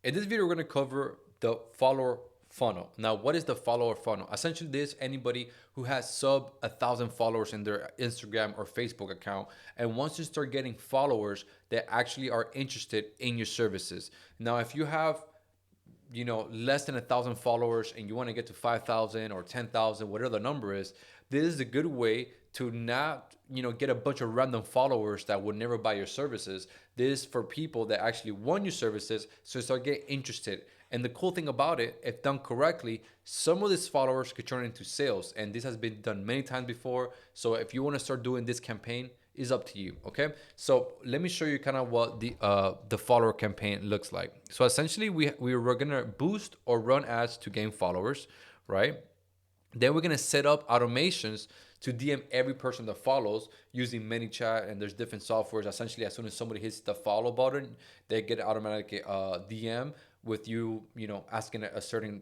In this video, we're going to cover the follower funnel. Now, what is the follower funnel? Essentially, this is anybody who has sub 1,000 followers in their Instagram or Facebook account and wants to start getting followers that actually are interested in your services. Now, if you have less than 1,000 followers and you want to get to 5,000 or 10,000, whatever the number is, this is a good way to not get a bunch of random followers that would never buy your services. This is for people that actually want your services, so start getting interested. And the cool thing about it, if done correctly, some of these followers could turn into sales, and this has been done many times before. So if you want to start doing this campaign, is up to you. Okay, so let me show you kind of what the follower campaign looks like. So essentially, we're gonna boost or run ads to gain followers, right? Then we're gonna set up automations to DM every person that follows using ManyChat, and there's different softwares. Essentially, as soon as somebody hits the follow button, they get an automatic DM with asking a certain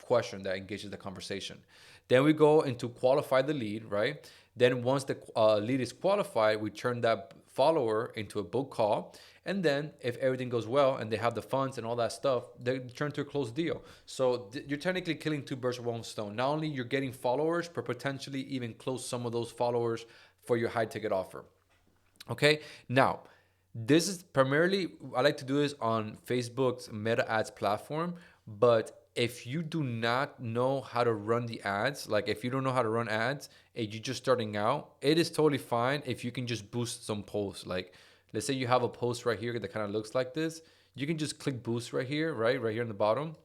question that engages the conversation. Then we go into qualify the lead, right? Then once the lead is qualified, we turn that follower into a book call. And then if everything goes well and they have the funds and all that stuff, they turn to a closed deal. So you're technically killing two birds with one stone. Not only you're getting followers, but potentially even close some of those followers for your high ticket offer. Okay, now this is primarily, I like to do this on Facebook's Meta Ads platform, but if you do not know how to run the ads, like if you don't know how to run ads and you're just starting out, it is totally fine if you can just boost some posts. Like let's say you have a post right here that kind of looks like this. You can just click boost right here, right here in the bottom.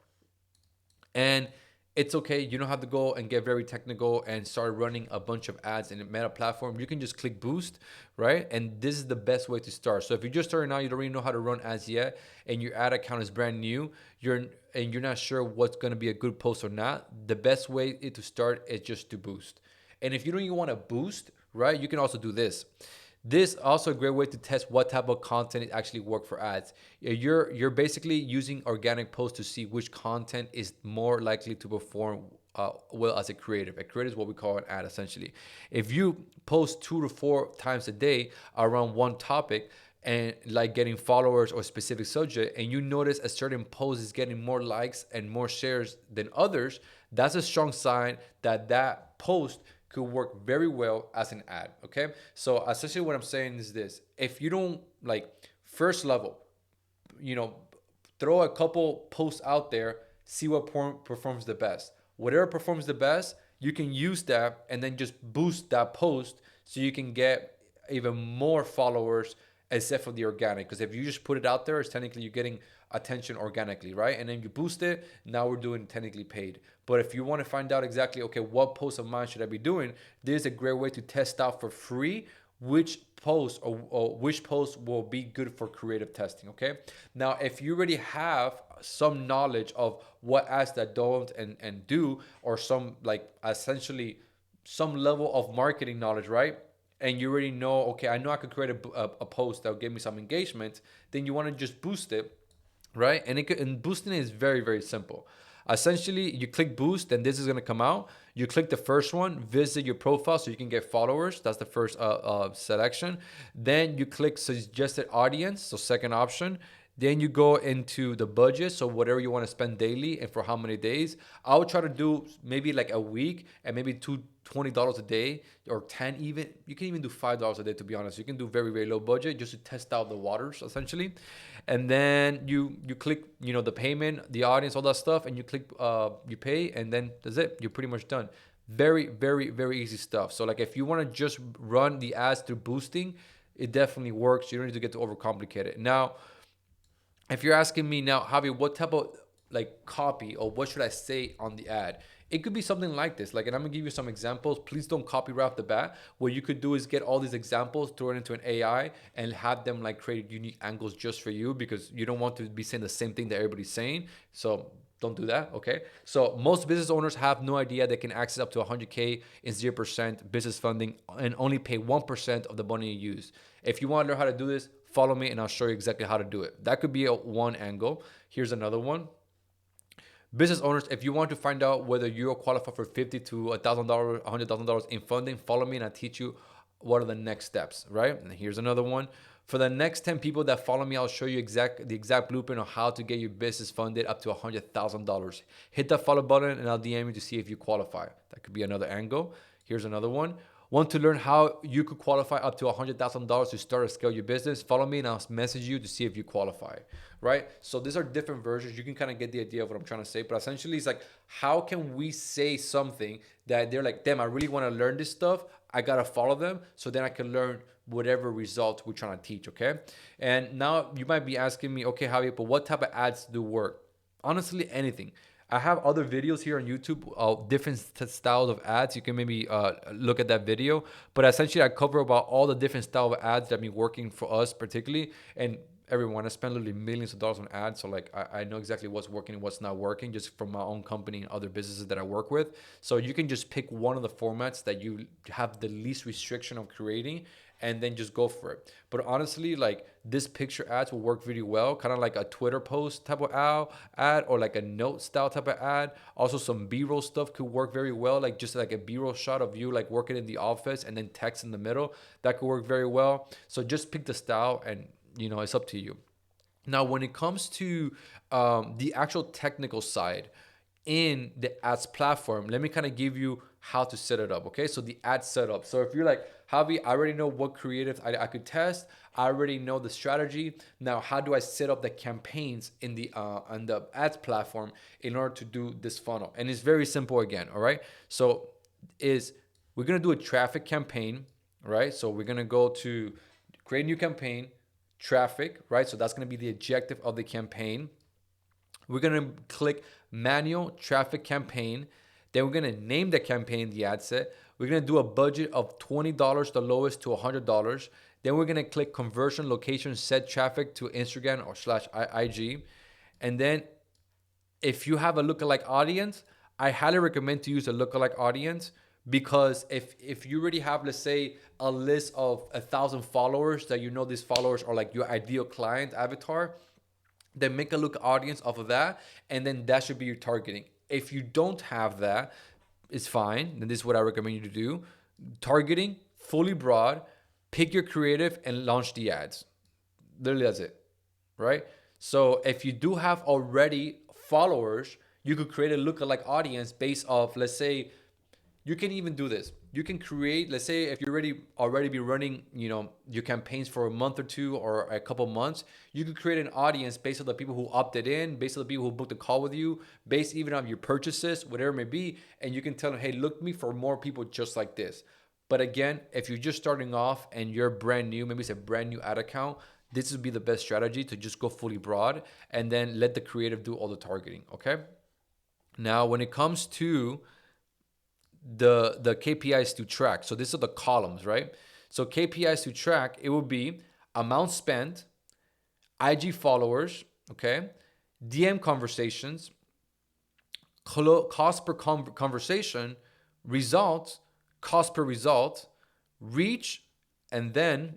And it's okay. You don't have to go and get very technical and start running a bunch of ads in a Meta platform. You can just click boost, right? And this is the best way to start. So if you're just starting out, you don't really know how to run ads yet, and your ad account is brand new, you're not sure what's going to be a good post or not, the best way to start is just to boost. And if you don't even want to boost, right, you can also do this. This is also a great way to test what type of content actually work for ads. You're basically using organic posts to see which content is more likely to perform well as a creative. A creative is what we call an ad, essentially. If you post 2 to 4 times a day around one topic, and like getting followers or specific subject, and you notice a certain post is getting more likes and more shares than others, that's a strong sign that that post could work very well as an ad. Okay, so essentially what I'm saying is this: if you don't like first level, you know throw a couple posts out there, see what performs the best. Whatever performs the best, you can use that and then just boost that post so you can get even more followers, except for the organic. Because if you just put it out there, it's technically you're getting attention organically, right? And then you boost it, now we're doing technically paid. But if you want to find out exactly, okay, what post of mine should I be doing, there's a great way to test out for free which post or which post will be good for creative testing. Okay, now if you already have some knowledge of what ads that don't and do, or some like essentially some level of marketing knowledge, right? And you already know, okay, I know I could create a post that will give me some engagement, then you want to just boost it, right? And boosting is very, very simple. Essentially, you click boost, and this is going to come out. You click the first one, visit your profile so you can get followers. That's the first selection. Then you click suggested audience, so second option. Then you go into the budget, so whatever you want to spend daily and for how many days. I would try to do maybe like a week and maybe $20 a day, or 10 even. You can even do $5 a day, to be honest. You can do very, very low budget just to test out the waters, essentially. And then you click the payment, the audience, all that stuff, and you click you pay, and then that's it. You're pretty much done. Very, very, very easy stuff. So like if you want to just run the ads through boosting, it definitely works. You don't need to get to overcomplicate it. Now, if you're asking me now, Javi, what type of like copy or what should I say on the ad? It could be something like this. Like, and I'm gonna give you some examples. Please don't copy right off the bat. What you could do is get all these examples, throw it into an AI, and have them like create unique angles just for you, because you don't want to be saying the same thing that everybody's saying. So don't do that, okay? So most business owners have no idea they can access up to 100K in 0% business funding and only pay 1% of the money you use. If you want to learn how to do this, follow me and I'll show you exactly how to do it. That could be one angle. Here's another one. Business owners, if you want to find out whether you're qualified for $50,000 to $100,000 in funding, follow me and I'll teach you what are the next steps, right? And here's another one. For the next 10 people that follow me, I'll show you the exact blueprint on how to get your business funded up to $100,000. Hit that follow button and I'll DM you to see if you qualify. That could be another angle. Here's another one. Want to learn how you could qualify up to $100,000 to start or scale your business? Follow me and I'll message you to see if you qualify, right? So these are different versions. You can kind of get the idea of what I'm trying to say, but essentially it's like, how can we say something that they're like, damn, I really want to learn this stuff. I got to follow them so then I can learn whatever result we're trying to teach, okay? And now you might be asking me, okay, Javier, but what type of ads do work? Honestly, anything. I have other videos here on YouTube of different styles of ads. You can maybe look at that video. But essentially, I cover about all the different style of ads that have been working for us particularly. And everyone, I spend literally millions of dollars on ads. So like I know exactly what's working and what's not working just from my own company and other businesses that I work with. So you can just pick one of the formats that you have the least restriction of creating and then just go for it. But honestly, like this picture ads will work really well, kind of like a Twitter post type of ad or like a note style type of ad. Also some B-roll stuff could work very well, like just like a B-roll shot of you like working in the office and then text in the middle. That could work very well. So just pick the style and it's up to you. Now, when it comes to the actual technical side in the ads platform, let me kind of give you how to set it up. Okay, so the ad setup. So if you're like, Javi, I already know what creatives I could test. I already know the strategy. Now, how do I set up the campaigns in the on the ads platform in order to do this funnel? And it's very simple again. All right. So we're gonna do a traffic campaign, right? So we're gonna go to create a new campaign, traffic, right? So that's gonna be the objective of the campaign. We're gonna click manual traffic campaign. Then we're gonna name the campaign the ad set. We're gonna do a budget of $20, the lowest, to $100. Then we're gonna click conversion location set traffic to Instagram or / IG. And then if you have a lookalike audience, I highly recommend to use a lookalike audience because if you already have, let's say, a list of 1,000 followers that these followers are like your ideal client avatar, then make a look audience off of that, and then that should be your targeting. If you don't have that, it's fine. And this is what I recommend you to do. Targeting, fully broad, pick your creative and launch the ads. Literally that's it, right? So if you do have already followers, you could create a lookalike audience based off, let's say, you can even do this. You can create, let's say, if you already be running, your campaigns for a month or two or a couple months, you could create an audience based on the people who opted in, based on the people who booked a call with you, based even on your purchases, whatever it may be, and you can tell them, hey, look me for more people just like this. But again, if you're just starting off and you're brand new, maybe it's a brand new ad account, this would be the best strategy to just go fully broad and then let the creative do all the targeting. Okay. Now, when it comes to the KPIs to track. So these are the columns, right? So KPIs to track, it will be amount spent, IG followers, okay? DM conversations, cost per conversation, results, cost per result, reach, and then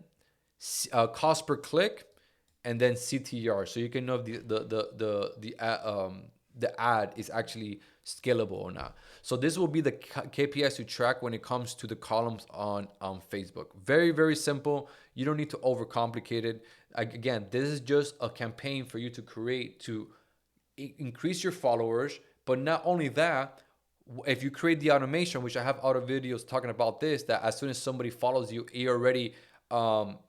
cost per click, and then CTR. So you can know if the ad is actually scalable or not. So this will be the KPIs to track when it comes to the columns on Facebook. Very, very simple. You don't need to overcomplicate it. Again, this is just a campaign for you to create to increase your followers. But not only that, if you create the automation, which I have other videos talking about this, that as soon as somebody follows you, you already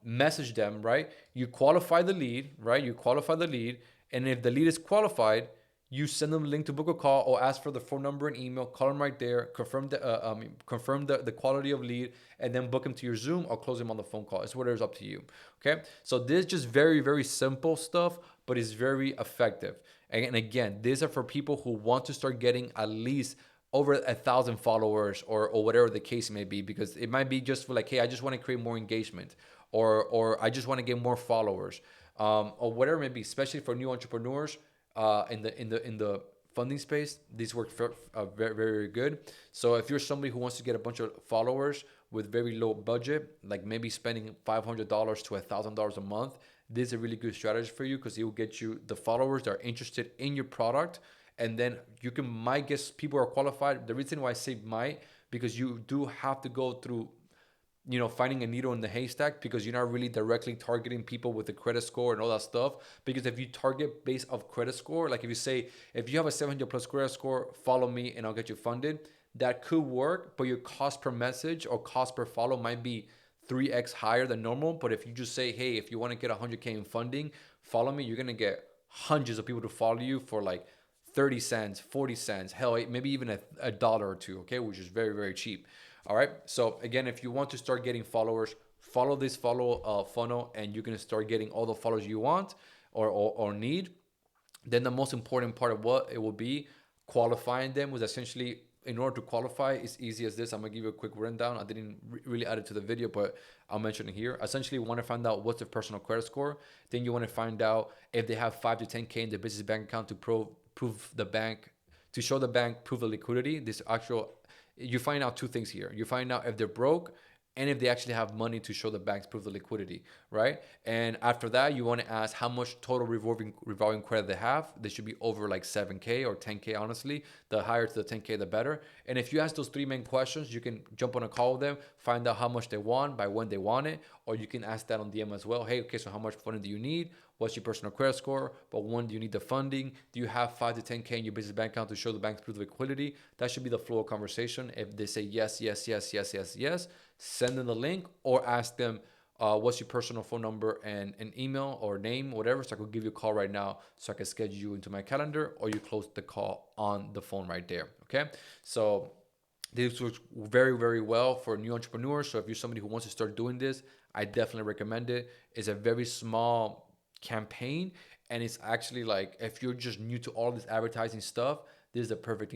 message them, right? You qualify the lead, right? You qualify the lead. And if the lead is qualified, you send them a link to book a call or ask for the phone number and email, call them right there, confirm the quality of lead, and then book them to your Zoom or close them on the phone call. It's whatever's up to you. Okay. So this is just very, very simple stuff, but it's very effective. And again, these are for people who want to start getting at least over 1,000 followers or whatever the case may be, because it might be just for like, hey, I just want to create more engagement or I just want to get more followers or whatever it may be, especially for new entrepreneurs. In the funding space, these work very, very good. So if you're somebody who wants to get a bunch of followers with very low budget, like maybe spending $500 to $1,000 a month, this is a really good strategy for you because it will get you the followers that are interested in your product. And then you might guess people are qualified. The reason why I say might, because you do have to go through finding a needle in the haystack, because you're not really directly targeting people with the credit score and all that stuff. Because if you target based off credit score, like if you say, if you have a 700 plus credit score, follow me and I'll get you funded, that could work, but your cost per message or cost per follow might be 3x higher than normal. But if you just say, hey, if you want to get 100K in funding, follow me, you're going to get hundreds of people to follow you for like 30 cents, 40 cents, hell, maybe even a dollar or two, okay, which is very, very cheap. All right. So again, if you want to start getting followers, follow this funnel, and you're going to start getting all the followers you want or need. Then the most important part of what it will be qualifying them was essentially, in order to qualify, it's easy as this. I'm gonna give you a quick rundown. I didn't really add it to the video, but I'll mention it here. Essentially, you want to find out what's their personal credit score. Then you want to find out if they have 5 to 10K in their business bank account to prove the bank, to show the bank proof of liquidity. You find out two things here. You find out if they're broke, and if they actually have money to show the banks proof of liquidity, right? And after that, you want to ask how much total revolving credit they have. They should be over like 7K or 10K, honestly. The higher to the 10K, the better. And if you ask those three main questions, you can jump on a call with them, find out how much they want, by when they want it, or you can ask that on DM as well. Hey, okay, so how much funding do you need? What's your personal credit score? But when do you need the funding? Do you have 5 to 10K in your business bank account to show the bank's proof of liquidity? That should be the flow of conversation. If they say yes, yes, yes, yes, yes, yes, send them the link, or ask them, what's your personal phone number and an email or name, whatever, so I could give you a call right now so I can schedule you into my calendar, or you close the call on the phone right there. Okay. So this works very, very well for new entrepreneurs. So if you're somebody who wants to start doing this, I definitely recommend it. It's a very small campaign, and it's actually like, if you're just new to all this advertising stuff, this is the perfect thing